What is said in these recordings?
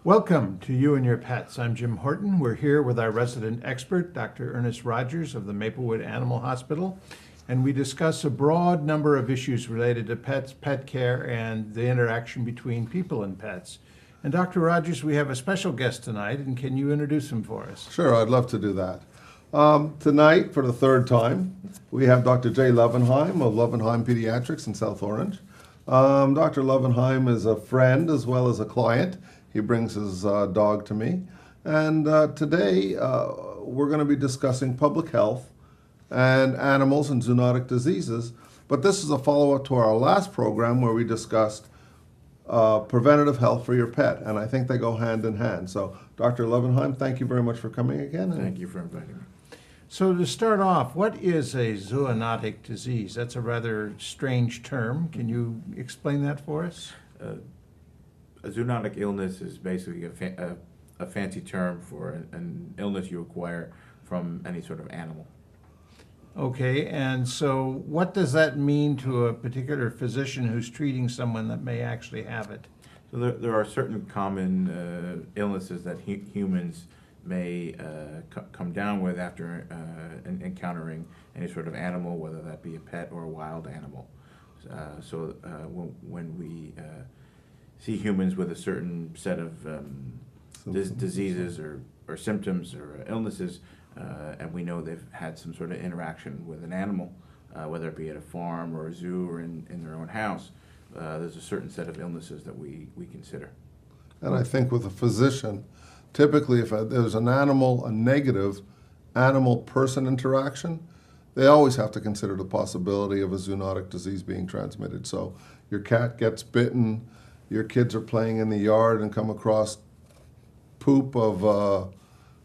Welcome to You and Your Pets. I'm Jim Horton. We're here with our resident expert, Dr. Ernest Rogers of the Maplewood Animal Hospital, and we discuss a broad number of issues related to pets, pet care, and the interaction between people and pets. And Dr. Rogers, we have a special guest tonight, and can you introduce him for us? Sure, I'd love to do that. Tonight, for the third time, we have Dr. Jay Lovenheim of Lovenheim Pediatrics in South Orange. Dr. Lovenheim is a friend as well as a client. He brings his dog to me. And today, we're going to be discussing public health and animals and zoonotic diseases. But this is a follow-up to our last program where we discussed preventative health for your pet. And I think they go hand in hand. So, Dr. Lovenheim, thank you very much for coming again. Thank you for inviting me. So to start off, what is a zoonotic disease? That's a rather strange term. Can you explain that for us? A zoonotic illness is basically a fancy term for an illness you acquire from any sort of animal. Okay, and so what does that mean to a particular physician who's treating someone that may actually have it? So there are certain common illnesses that humans may come down with after encountering any sort of animal, whether that be a pet or a wild animal. When we see humans with a certain set of diseases or symptoms or illnesses, and we know they've had some sort of interaction with an animal, whether it be at a farm or a zoo or in their own house, there's a certain set of illnesses that we consider. And I think with a physician, typically if there's a negative animal-person interaction, they always have to consider the possibility of a zoonotic disease being transmitted. So your cat gets bitten, your kids are playing in the yard and come across poop of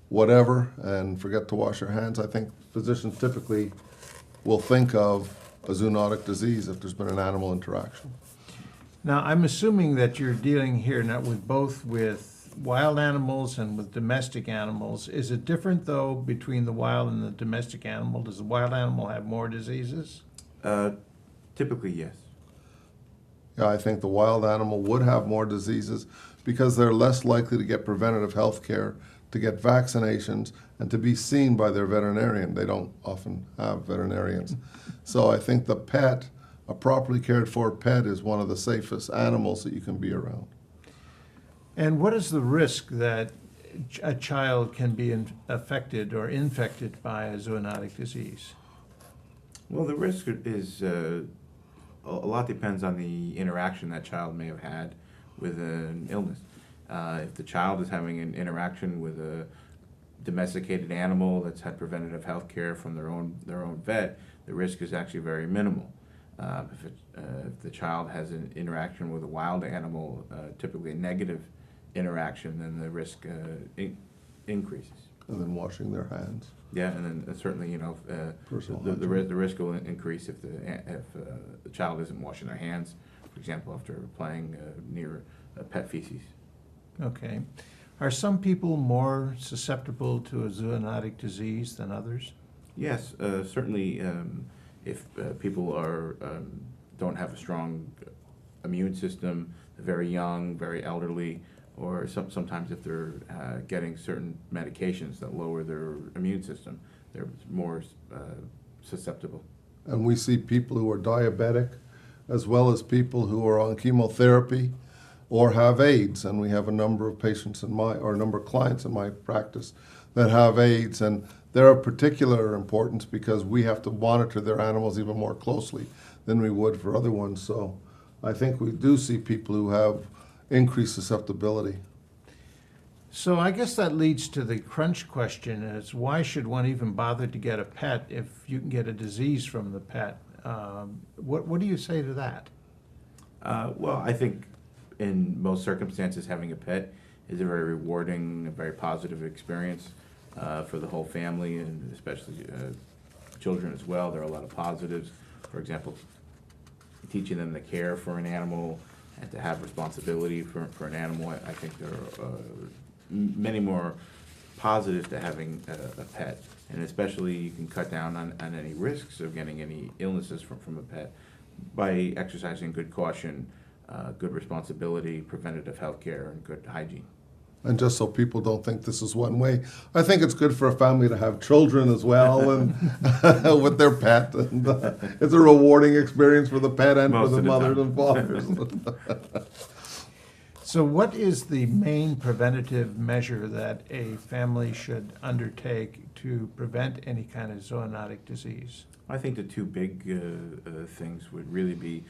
whatever and forget to wash their hands. I think physicians typically will think of a zoonotic disease if there's been an animal interaction. Now, I'm assuming that you're dealing here not with both with wild animals and with domestic animals. Is it different, though, between the wild and the domestic animal? Does the wild animal have more diseases? Typically, yes. Yeah, I think the wild animal would have more diseases because they're less likely to get preventative health care, to get vaccinations, and to be seen by their veterinarian. They don't often have veterinarians. So I think the pet, a properly cared for pet, is one of the safest animals that you can be around. And what is the risk that a child can be affected or infected by a zoonotic disease? Well, the risk is a lot depends on the interaction that child may have had with an illness. If the child is having an interaction with a domesticated animal that's had preventative health care from their own vet, the risk is actually very minimal. If the child has an interaction with a wild animal, typically a negative interaction, then the risk increases. And then washing their hands. Yeah, and then certainly, the risk will increase if the child isn't washing their hands, for example, after playing near pet feces. Okay. Are some people more susceptible to a zoonotic disease than others? Yes, certainly. If people don't have a strong immune system, very young, very elderly, or sometimes if they're getting certain medications that lower their immune system, they're more susceptible. And we see people who are diabetic as well as people who are on chemotherapy or have AIDS. And we have a number of patients a number of clients in my practice that have AIDS. And they're of particular importance because we have to monitor their animals even more closely than we would for other ones. So I think we do see people who have increased susceptibility. So I guess that leads to the crunch question is why should one even bother to get a pet if you can get a disease from the pet? What do you say to that? Well, I think in most circumstances having a pet is a very rewarding, a very positive experience for the whole family and especially children as well. There are a lot of positives. For example, teaching them to care for an animal and to have responsibility for an animal. I think there are many more positives to having a pet, and especially you can cut down on any risks of getting any illnesses from a pet by exercising good caution, good responsibility, preventative health care, and good hygiene. And just so people don't think this is one way, I think it's good for a family to have children as well and with their pet. And, it's a rewarding experience for the pet and Most for the of the mothers time. and fathers. So what is the main preventative measure that a family should undertake to prevent any kind of zoonotic disease? I think the two big things would really be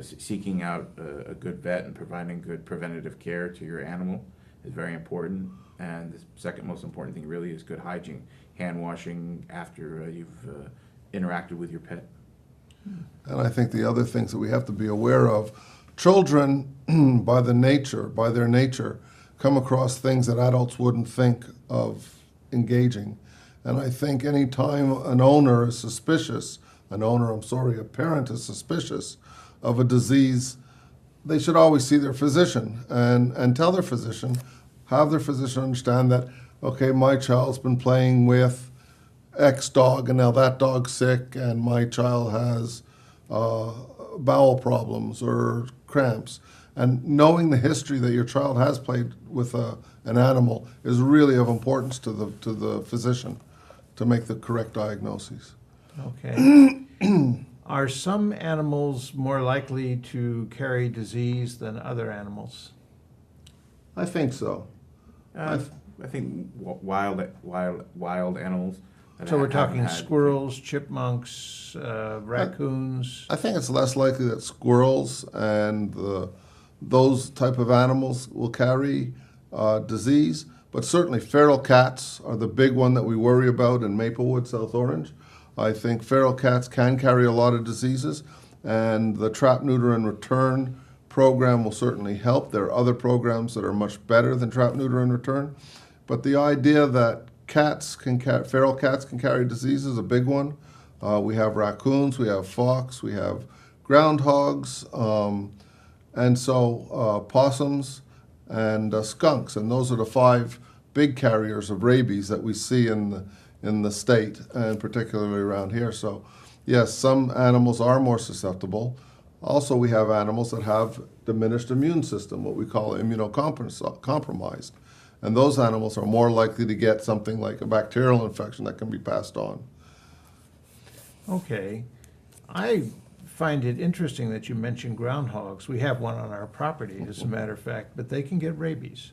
seeking out a good vet and providing good preventative care to your animal is very important. And the second most important thing really is good hygiene, hand washing after you've interacted with your pet. And I think the other things that we have to be aware of, children, by their nature, come across things that adults wouldn't think of engaging. And I think any time a parent is suspicious of a disease, they should always see their physician and tell their physician, have their physician understand that, okay, my child's been playing with X dog and now that dog's sick and my child has bowel problems or cramps. And knowing the history that your child has played with an animal is really of importance to the physician to make the correct diagnoses. Okay. Are some animals more likely to carry disease than other animals? I think so. I think wild animals. that So we're haven't talking had- squirrels, chipmunks, raccoons? I think it's less likely that squirrels and those type of animals will carry disease, but certainly feral cats are the big one that we worry about in Maplewood, South Orange. I think feral cats can carry a lot of diseases, and the trap, neuter, and return program will certainly help. There are other programs that are much better than trap, neuter, and return, but the idea that feral cats can carry disease is a big one. We have raccoons, we have fox, we have groundhogs, and so possums and skunks, and those are the 5 big carriers of rabies that we see in the state, and particularly around here. So, yes, some animals are more susceptible. Also, we have animals that have diminished immune system, what we call immunocompromised. And those animals are more likely to get something like a bacterial infection that can be passed on. Okay. I find it interesting that you mentioned groundhogs. We have one on our property, as a matter of fact, but they can get rabies.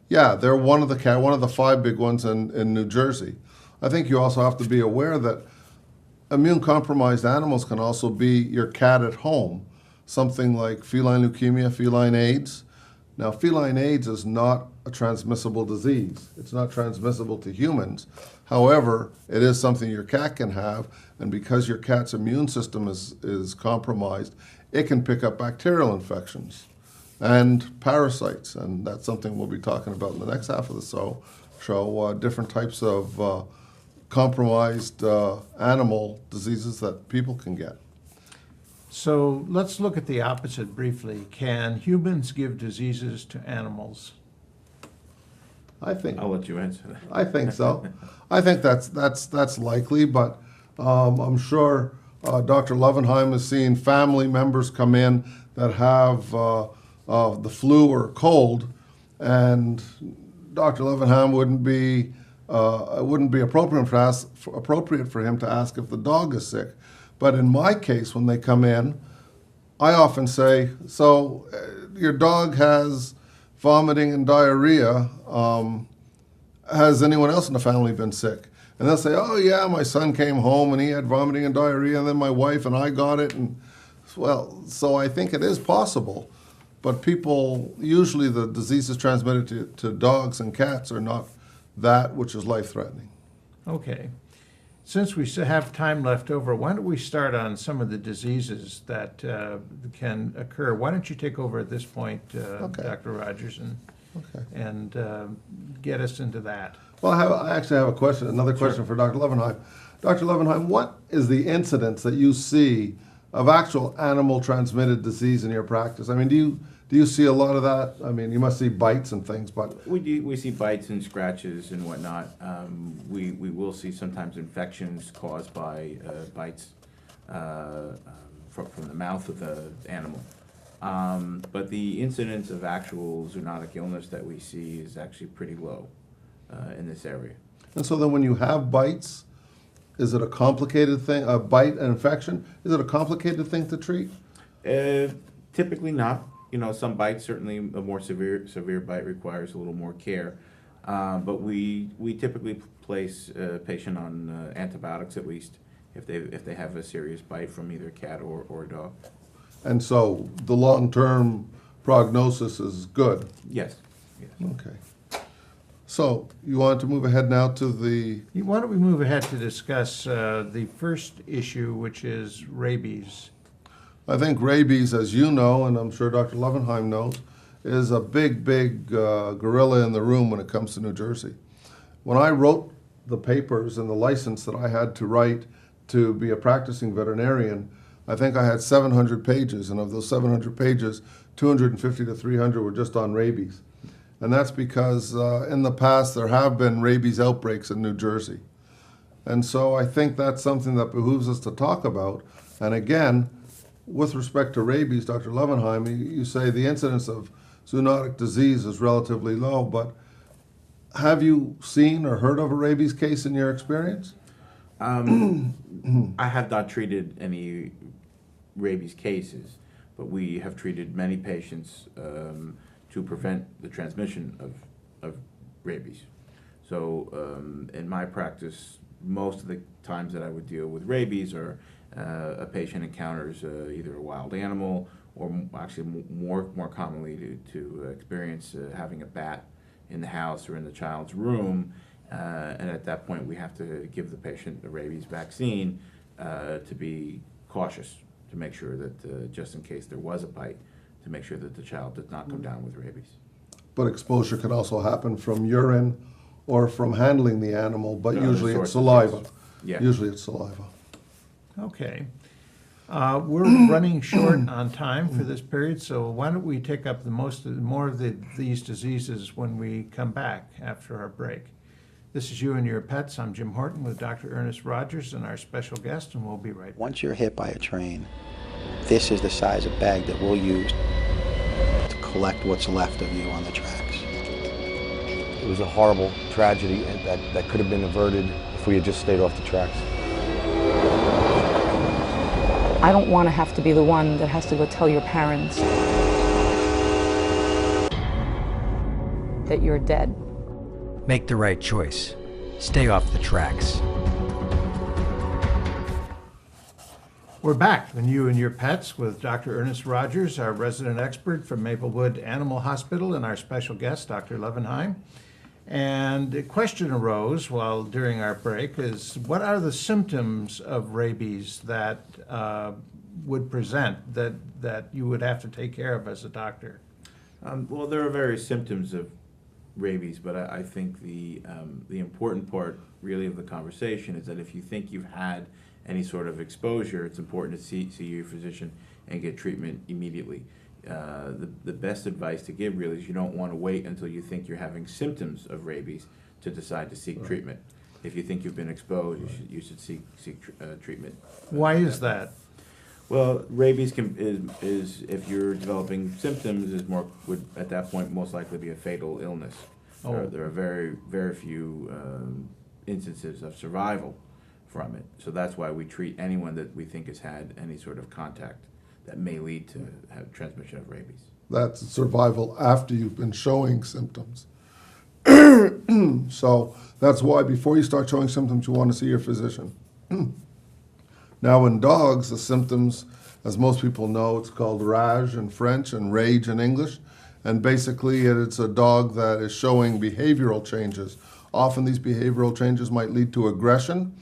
Yeah, they're one of the 5 big ones in New Jersey. I think you also have to be aware that immune-compromised animals can also be your cat at home, something like feline leukemia, feline AIDS. Now, feline AIDS is not a transmissible disease. It's not transmissible to humans. However, it is something your cat can have, and because your cat's immune system is compromised, it can pick up bacterial infections and parasites, and that's something we'll be talking about in the next half of the show, different types of compromised animal diseases that people can get. So let's look at the opposite briefly. Can humans give diseases to animals? I think I'll let you answer that. I think so. I think that's likely, but I'm sure Dr. Lovenheim has seen family members come in that have the flu or cold, and Dr. Lovenheim wouldn't be appropriate for him to ask if the dog is sick. But in my case, when they come in, I often say, so your dog has vomiting and diarrhea. Has anyone else in the family been sick? And they'll say, oh yeah, my son came home and he had vomiting and diarrhea, and then my wife and I got it. And well, so I think it is possible. But people, usually the diseases transmitted to dogs and cats are not that which is life-threatening. Okay. Since we still have time left over, why don't we start on some of the diseases that can occur? Why don't you take over at this point, Okay. Dr. Rogers, Okay. and get us into that? Well, I actually have a question, another question for Dr. Lovenheim. Dr. Lovenheim, what is the incidence that you see of actual animal-transmitted disease in your practice? I mean, do you see a lot of that? I mean, you must see bites and things, but We see bites and scratches and whatnot. We will see sometimes infections caused by bites from the mouth of the animal. But the incidence of actual zoonotic illness that we see is actually pretty low in this area. And so then when you have bites, is it a complicated thing, a bite, an infection? Is it a complicated thing to treat? Typically not. You know, some bites, certainly a more severe bite requires a little more care. But we typically place a patient on antibiotics at least if they have a serious bite from either a cat or a dog. And so the long-term prognosis is good. Yes. Okay. So you want to move ahead now to the, Why don't we move ahead to discuss the first issue, which is rabies? I think rabies, as you know, and I'm sure Dr. Lovenheim knows, is a big gorilla in the room when it comes to New Jersey. When I wrote the papers and the license that I had to write to be a practicing veterinarian, I think I had 700 pages, and of those 700 pages, 250 to 300 were just on rabies. And that's because in the past there have been rabies outbreaks in New Jersey. And so I think that's something that behooves us to talk about. And again, with respect to rabies, Dr. Lovenheim, you say the incidence of zoonotic disease is relatively low, but have you seen or heard of a rabies case in your experience? I have not treated any rabies cases, but we have treated many patients to prevent the transmission of rabies. So in my practice, most of the times that I would deal with rabies are a patient encounters either a wild animal or actually more commonly to experience having a bat in the house or in the child's room. And at that point, we have to give the patient a rabies vaccine to be cautious, to make sure that just in case there was a bite, to make sure that the child did not come down with rabies. But exposure can also happen from urine or from handling the animal, but Other usually it's sources, saliva. yes. Yeah. Usually it's saliva. Okay. We're running short on time for this period, so why don't we take up more of these diseases when we come back after our break. This is You and Your Pets. I'm Jim Horton with Dr. Ernest Rogers and our special guest, and we'll be right back. Once you're hit by a train, this is the size of bag that we'll use to collect what's left of you on the tracks. It was a horrible tragedy that could have been averted if we had just stayed off the tracks. I don't want to have to be the one that has to go tell your parents that you're dead. Make the right choice. Stay off the tracks. We're back on You and Your Pets with Dr. Ernest Rogers, our resident expert from Maplewood Animal Hospital, and our special guest, Dr. Lovenheim. And a question arose during our break is, what are the symptoms of rabies that would present that you would have to take care of as a doctor? Well, there are various symptoms of rabies, but I think the important part really of the conversation is that if you think you've had any sort of exposure, it's important to see your physician and get treatment immediately. The best advice to give really is you don't want to wait until you think you're having symptoms of rabies to decide to seek treatment. If you think you've been exposed, you should seek treatment. Why is that? Well, rabies is if you're developing symptoms would at that point most likely be a fatal illness. Oh. There are very few instances of survival from it. So that's why we treat anyone that we think has had any sort of contact that may lead to transmission of rabies. That's survival after you've been showing symptoms. So that's why before you start showing symptoms, you want to see your physician. Now in dogs, the symptoms, as most people know, it's called rage in French and rage in English. And basically it's a dog that is showing behavioral changes. Often these behavioral changes might lead to aggression,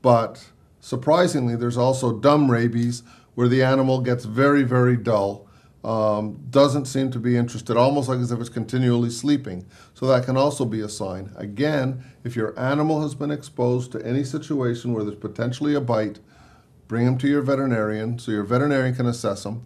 but surprisingly there's also dumb rabies, where the animal gets very dull, doesn't seem to be interested, almost like as if it's continually sleeping. So that can also be a sign. Again, if your animal has been exposed to any situation where there's potentially a bite, bring him to your veterinarian so your veterinarian can assess them.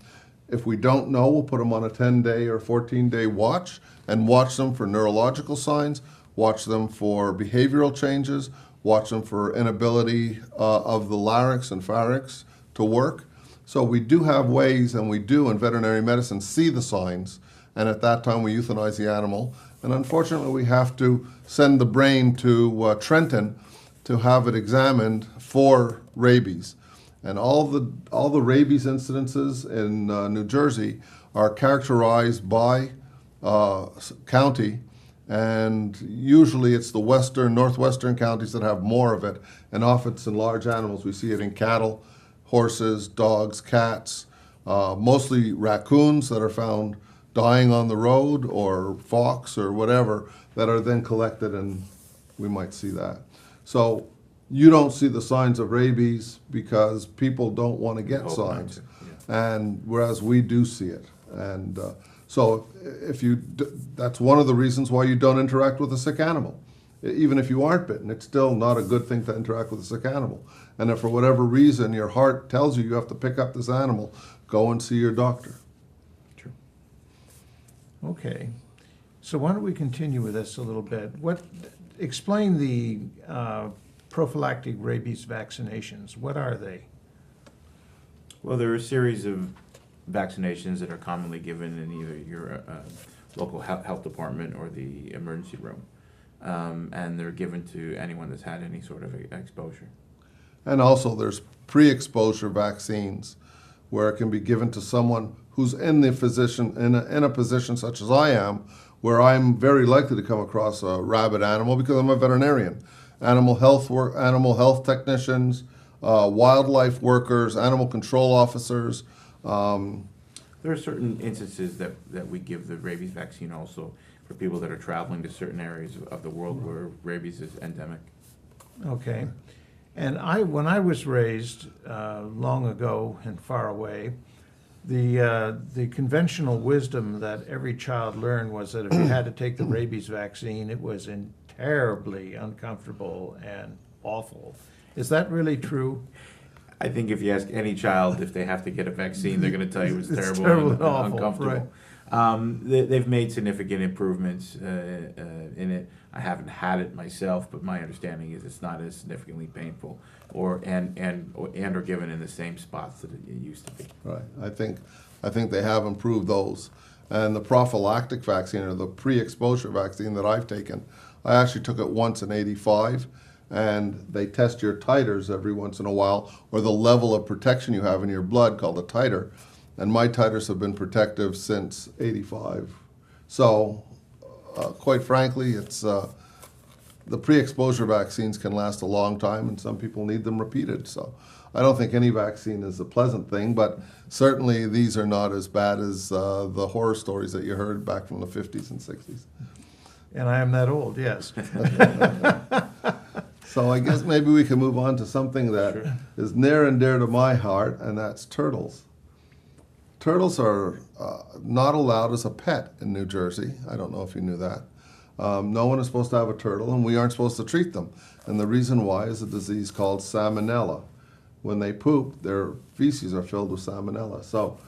If we don't know, we'll put them on a 10-day or 14-day watch and watch them for neurological signs, watch them for behavioral changes, watch them for inability of the larynx and pharynx to work. So we do have ways, and we do in veterinary medicine see the signs, and at that time we euthanize the animal. And unfortunately, we have to send the brain to Trenton to have it examined for rabies. And all the rabies incidences in New Jersey are characterized by county, and usually it's the northwestern counties that have more of it, and often it's in large animals. We see it in cattle, horses, dogs, cats, mostly raccoons that are found dying on the road, or fox or whatever, that are then collected, and we might see that. So you don't see the signs of rabies because people don't want to get Hope not signs, to, yeah. and whereas we do see it. And so if that's one of the reasons why you don't interact with a sick animal. Even if you aren't bitten, it's still not a good thing to interact with a sick animal. And if for whatever reason your heart tells you you have to pick up this animal, go and see your doctor. True. Okay, so why don't we continue with this a little bit? Explain the prophylactic rabies vaccinations. What are they? Well, there are a series of vaccinations that are commonly given in either your local health department or the emergency room. And they're given to anyone that's had any sort of exposure. And also there's pre-exposure vaccines where it can be given to someone who's in a position such as I am, where I'm very likely to come across a rabid animal because I'm a veterinarian. Animal health technicians, wildlife workers, animal control officers. There are certain instances that we give the rabies vaccine also for people that are traveling to certain areas of the world where rabies is endemic. Okay. And when I was raised long ago and far away, the conventional wisdom that every child learned was that if you had to take the rabies vaccine, it was terribly uncomfortable and awful. Is that really true? I think if you ask any child if they have to get a vaccine, they're going to tell you it's terrible and awful, uncomfortable. They've made significant improvements in it. I haven't had it myself, but my understanding is it's not as significantly painful or given in the same spots that it used to be. Right. I think they have improved those. And the prophylactic vaccine, or the pre-exposure vaccine that I've taken, I actually took it once in '85, and they test your titers every once in a while, or the level of protection you have in your blood, called a titer. And my titers have been protective since '85. So, quite frankly, it's the pre-exposure vaccines can last a long time, and some people need them repeated. So, I don't think any vaccine is a pleasant thing, but certainly these are not as bad as the horror stories that you heard back from the 50s and 60s. And I am that old, yes. So I guess maybe we can move on to something that is near and dear to my heart, and that's turtles. Turtles are not allowed as a pet in New Jersey. I don't know if you knew that. No one is supposed to have a turtle, and we aren't supposed to treat them. And the reason why is a disease called salmonella. When they poop, their feces are filled with salmonella. So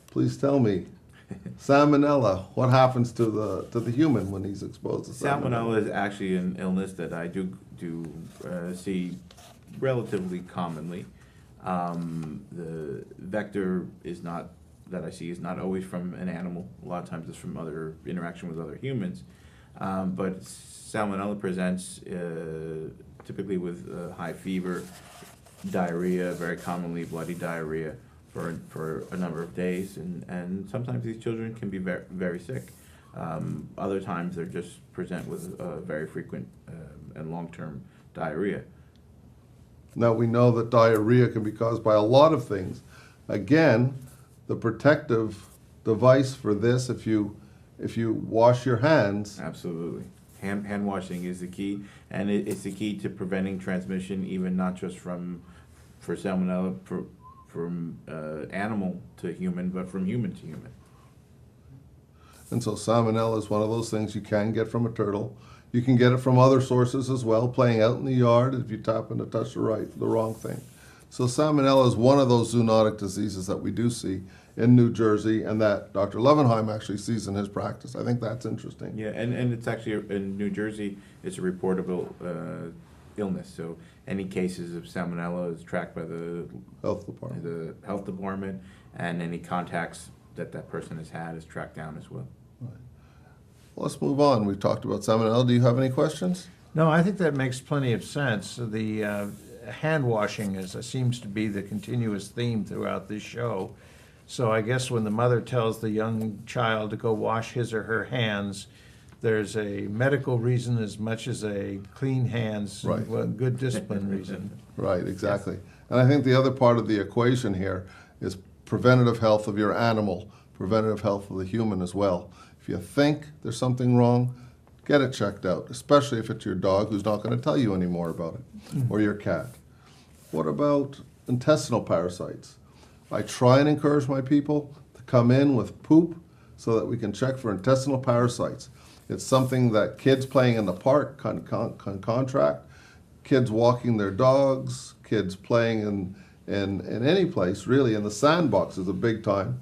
please tell me, salmonella, what happens to the human when he's exposed to salmonella? Salmonella is actually an illness that I do see relatively commonly. The vector is not always from an animal. A lot of times it's from other interaction with other humans. But salmonella presents typically with high fever, diarrhea, very commonly bloody diarrhea for a number of days, and sometimes these children can be very, very sick. Other times they just present with very frequent and long-term diarrhea. Now we know that diarrhea can be caused by a lot of things. Again, the protective device for this, if you wash your hands. Absolutely. Hand washing is the key, and it's the key to preventing transmission, even not just for salmonella from animal to human, but from human to human. And so salmonella is one of those things you can get from a turtle. You can get it from other sources as well, playing out in the yard if you happen to touch the wrong thing. So salmonella is one of those zoonotic diseases that we do see in New Jersey, and that Dr. Lovenheim actually sees in his practice. I think that's interesting. Yeah, and it's actually in New Jersey, it's a reportable illness. So any cases of salmonella is tracked by the Health department. the health department, and any contacts that that person has had is tracked down as well. Let's move on. We've talked about salmonella. Do you have any questions? No, I think that makes plenty of sense. The hand washing seems to be the continuous theme throughout this show. So I guess when the mother tells the young child to go wash his or her hands, there's a medical reason as much as a clean hands, Right. well, good discipline reason. Right, exactly. And I think the other part of the equation here is preventative health of your animal, preventative health of the human as well. If you think there's something wrong, get it checked out, especially if it's your dog who's not going to tell you any more about it, or your cat. What about intestinal parasites? I try and encourage my people to come in with poop so that we can check for intestinal parasites. It's something that kids playing in the park can contract, kids walking their dogs, kids playing in any place, really, in the sandbox is a big time.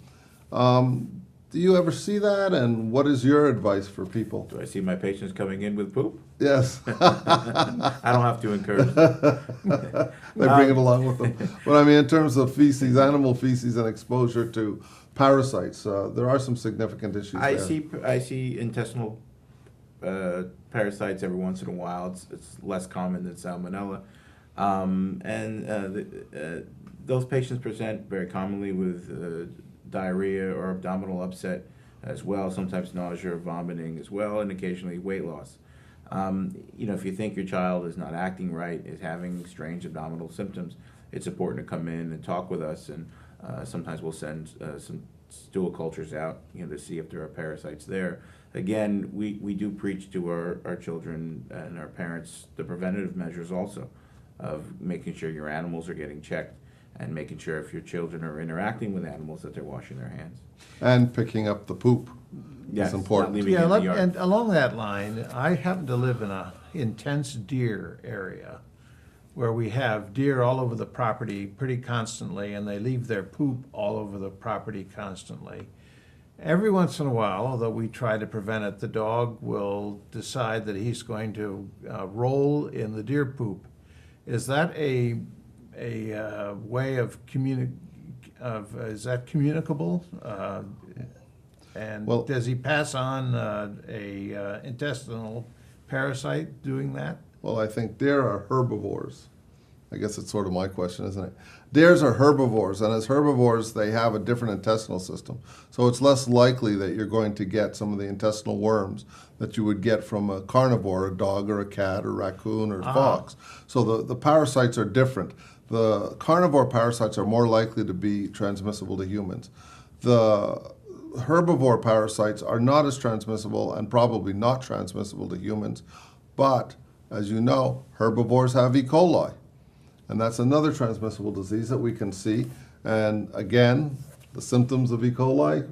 Do you ever see that, and what is your advice for people? Do I see my patients coming in with poop? Yes. I don't have to encourage them. They bring it along with them. But I mean, in terms of feces, animal feces and exposure to parasites, there are some significant issues there. I see intestinal parasites every once in a while. It's less common than salmonella. Those patients present very commonly with diarrhea or abdominal upset as well, sometimes nausea or vomiting as well, and occasionally weight loss. If you think your child is not acting right, is having strange abdominal symptoms, it's important to come in and talk with us, and sometimes we'll send some stool cultures out, to see if there are parasites there. Again, we do preach to our children and our parents the preventative measures also of making sure your animals are getting checked, and making sure if your children are interacting with animals that they're washing their hands. And picking up the poop Yes, is important. not leaving it in the yard. And along that line, I happen to live in a intense deer area where we have deer all over the property pretty constantly, and they leave their poop all over the property constantly. Every once in a while, although we try to prevent it, the dog will decide that he's going to roll in the deer poop. Is that a way of is that communicable? And Well- does he pass on a intestinal parasite doing that? Well, I think deer are herbivores. I guess it's sort of my question, isn't it? Deers are herbivores, and as herbivores, they have a different intestinal system. So it's less likely that you're going to get some of the intestinal worms that you would get from a carnivore, a dog or a cat or raccoon or fox. So the parasites are different. The carnivore parasites are more likely to be transmissible to humans. The herbivore parasites are not as transmissible and probably not transmissible to humans, but as you know, herbivores have E. coli, and that's another transmissible disease that we can see. And again, the symptoms of E. coli,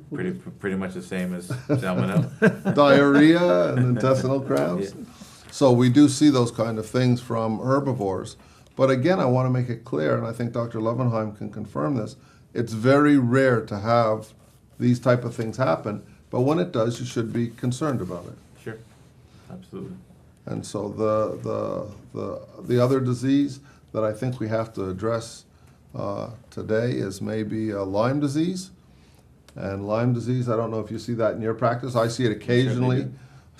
Pretty much the same as salmonella. diarrhea and intestinal cramps. Yeah. So we do see those kind of things from herbivores. But again, I want to make it clear, and I think Dr. Lovenheim can confirm this, it's very rare to have these type of things happen, but when it does, you should be concerned about it. Sure, absolutely. And so the other disease that I think we have to address today is maybe Lyme disease. And Lyme disease, I don't know if you see that in your practice. I see it occasionally.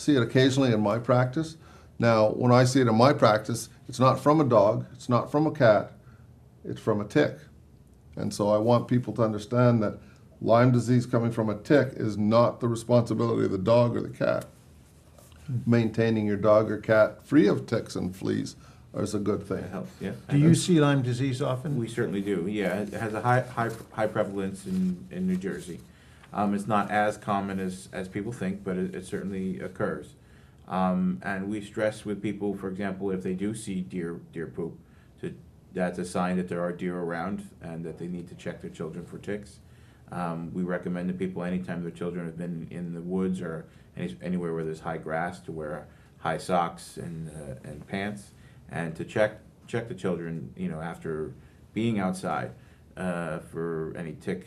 In my practice. Now, when I see it in my practice, it's not from a dog, it's not from a cat, it's from a tick. And so I want people to understand that Lyme disease coming from a tick is not the responsibility of the dog or the cat. Maintaining your dog or cat free of ticks and fleas is a good thing. It helps, yeah. Do you see Lyme disease often? We certainly do, yeah. It has a high prevalence in New Jersey. It's not as common as people think, but it certainly occurs. And we stress with people, for example, if they do see deer poop, that's a sign that there are deer around and that they need to check their children for ticks. We recommend to people anytime their children have been in the woods or anywhere where there's high grass to wear high socks and pants, and to check the children, after being outside for any tick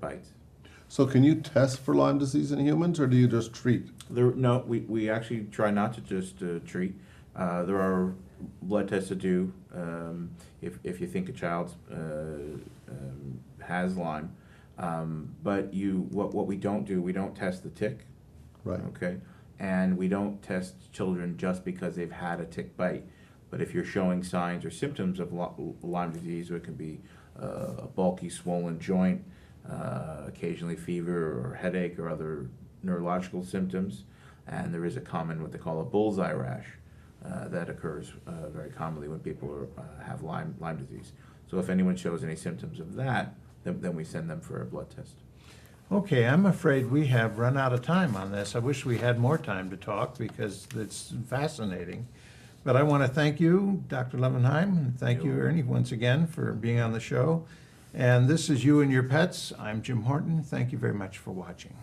bites. So can you test for Lyme disease in humans, or do you just treat? No, we actually try not to just treat. There are blood tests to do if you think a child has Lyme. But what we don't do, we don't test the tick. Right. Okay. And we don't test children just because they've had a tick bite. But if you're showing signs or symptoms of Lyme disease, or it can be a bulky, swollen joint, occasionally fever or headache or other neurological symptoms, and there is a common, what they call a bullseye rash, that occurs very commonly when people have Lyme disease. So if anyone shows any symptoms of that, then we send them for a blood test. Okay, I'm afraid we have run out of time on this. I wish we had more time to talk because it's fascinating. But I want to thank you, Dr. Lovenheim, and thank you, Ernie, once again for being on the show. And this is You and Your Pets. I'm Jim Horton. Thank you very much for watching.